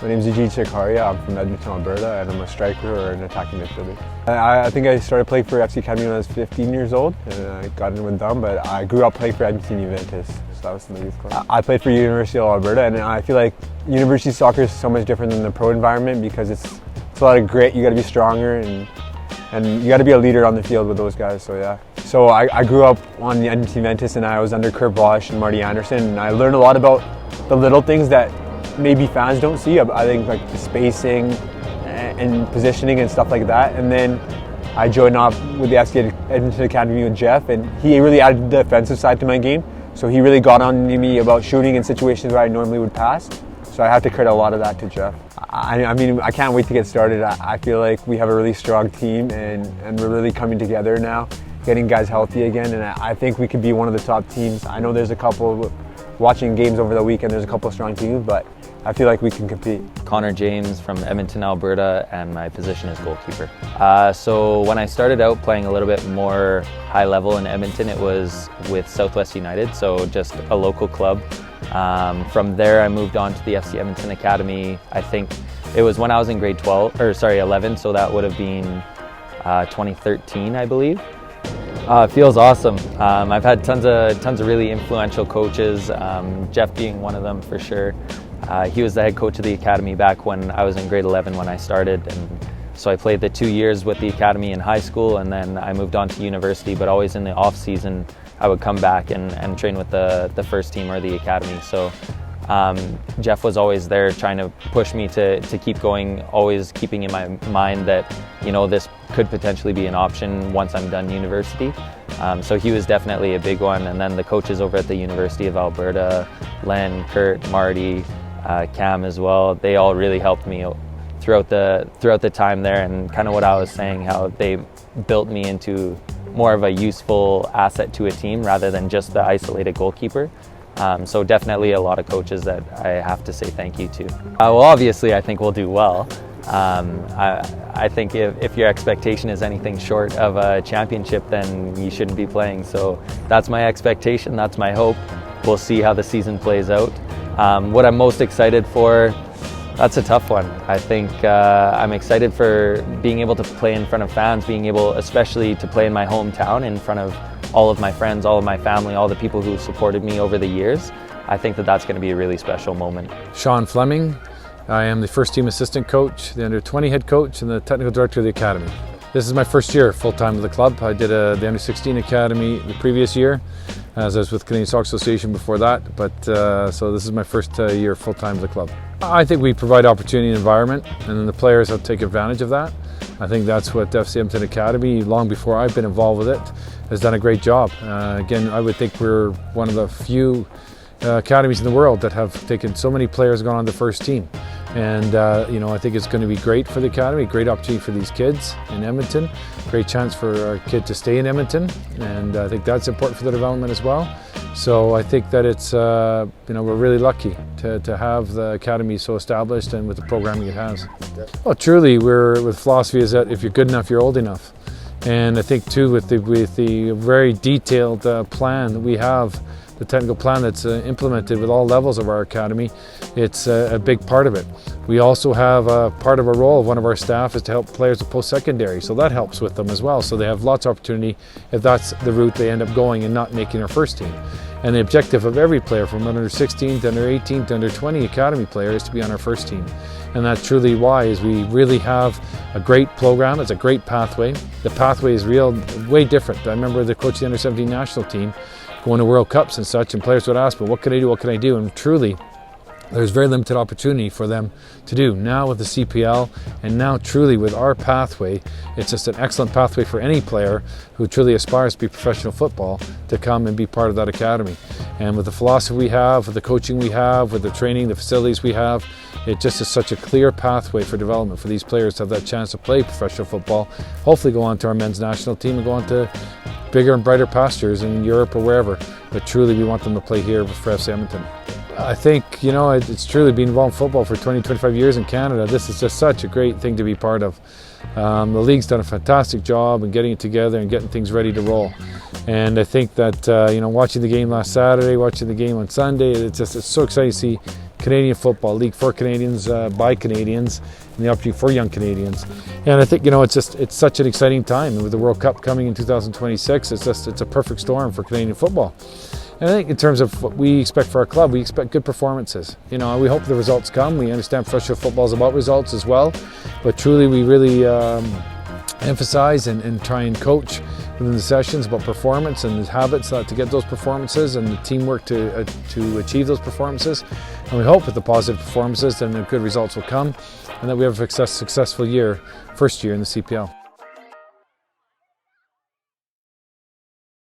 My name is Eugene Shikaria. I'm from Edmonton, Alberta, and I'm a striker or an attacking midfielder. I think I started playing for FC Edmonton when I was 15 years old, and I got in with them, but I grew up playing for Edmonton Juventus, so that was my youth club. I played for University of Alberta, and I feel like university soccer is so much different than the pro environment because it's a lot of grit. You got to be stronger, and you got to be a leader on the field with those guys, so yeah. So I grew up on the Edmonton Juventus, and I was under Kurt Bosch and Marty Anderson, and I learned a lot about the little things that maybe fans don't see. I think like the spacing and positioning and stuff like that. And then I joined up with the FC Edmonton Academy with Jeff, and he really added the defensive side to my game. So he really got on me about shooting in situations where I normally would pass. So I have to credit a lot of that to Jeff. I mean, I can't wait to get started. I feel like we have a really strong team, and we're really coming together now, getting guys healthy again, and I think we could be one of the top teams. I know there's a couple, watching games over the weekend, there's a couple of strong teams, but I feel like we can compete. Connor James from Edmonton, Alberta, and my position is goalkeeper. So when I started out playing a little bit more high level in Edmonton, it was with Southwest United, so just a local club. From there I moved on to the FC Edmonton Academy. I think it was when I was in grade 11, so that would have been 2013, I believe. It feels awesome. I've had tons of really influential coaches, Jeff being one of them for sure. He was the head coach of the academy back when I was in grade 11 when I started, and so I played the 2 years with the academy in high school, and then I moved on to university, but always in the off season I would come back and train with the first team or the academy. So Jeff was always there trying to push me to keep going, always keeping in my mind that, you know, this could potentially be an option once I'm done university. So he was definitely a big one, and then the coaches over at the University of Alberta, Len, Kurt, Marty, Cam as well, they all really helped me throughout the time there, and kind of what I was saying, how they built me into more of a useful asset to a team rather than just the isolated goalkeeper. So definitely a lot of coaches that I have to say thank you to. Well, obviously I think we'll do well. I think if your expectation is anything short of a championship, then you shouldn't be playing. So that's my expectation, that's my hope. We'll see how the season plays out. What I'm most excited for, that's a tough one. I think I'm excited for being able to play in front of fans, being able especially to play in my hometown in front of all of my friends, all of my family, all the people who supported me over the years. I think that that's going to be a really special moment. Sean Fleming. I am the first team assistant coach, the under-20 head coach, and the technical director of the academy. This is my first year full-time with the club. I did the under-16 academy the previous year, as I was with Canadian Soccer Association before that, but so this is my first year full-time with the club. I think we provide opportunity and environment, and then the players have to take advantage of that. I think that's what FC Edmonton Academy, long before I've been involved with it, has done a great job. Again, I would think we're one of the few academies in the world that have taken so many players gone on the first team. And you know, I think it's going to be great for the academy, great opportunity for these kids in Edmonton, great chance for our kid to stay in Edmonton, and I think that's important for their development as well. So I think that it's, you know, we're really lucky to have the academy so established and with the programming it has. Well, truly, with philosophy is that if you're good enough, you're old enough. And I think too, with the very detailed plan that we have, the technical plan that's implemented with all levels of our academy, it's a big part of it. We also have part of our role of one of our staff is to help players with post-secondary, so that helps with them as well. So they have lots of opportunity if that's the route they end up going and not making our first team. And the objective of every player, from under 16 to under 18 to under 20 academy player, is to be on our first team. And that's truly why is we really have a great program. It's a great pathway. The pathway is way different. I remember the coach of the under 17 national team going to World Cups and such, and players would ask me, what can I do, what can I do? And truly, there's very limited opportunity for them to do. Now with the CPL, and now truly with our pathway, it's just an excellent pathway for any player who truly aspires to be professional football to come and be part of that academy. And with the philosophy we have, with the coaching we have, with the training, the facilities we have, it just is such a clear pathway for development for these players to have that chance to play professional football, hopefully go on to our men's national team and go on to bigger and brighter pastures in Europe or wherever. But truly we want them to play here for FC Edmonton. I think, you know, it's truly been involved in football for 20, 25 years in Canada. This is just such a great thing to be part of. The league's done a fantastic job in getting it together and getting things ready to roll. And I think that, you know, watching the game last Saturday, watching the game on Sunday, it's so exciting to see Canadian football, league for Canadians, by Canadians, and the opportunity for young Canadians. And I think, you know, it's such an exciting time. And with the World Cup coming in 2026, it's a perfect storm for Canadian football. And I think in terms of what we expect for our club, we expect good performances. You know, we hope the results come. We understand professional football is about results as well, but truly we really emphasize and try and coach within the sessions about performance and the habits to get those performances and the teamwork to achieve those performances. And we hope with the positive performances then the good results will come and that we have a successful year, first year in the CPL.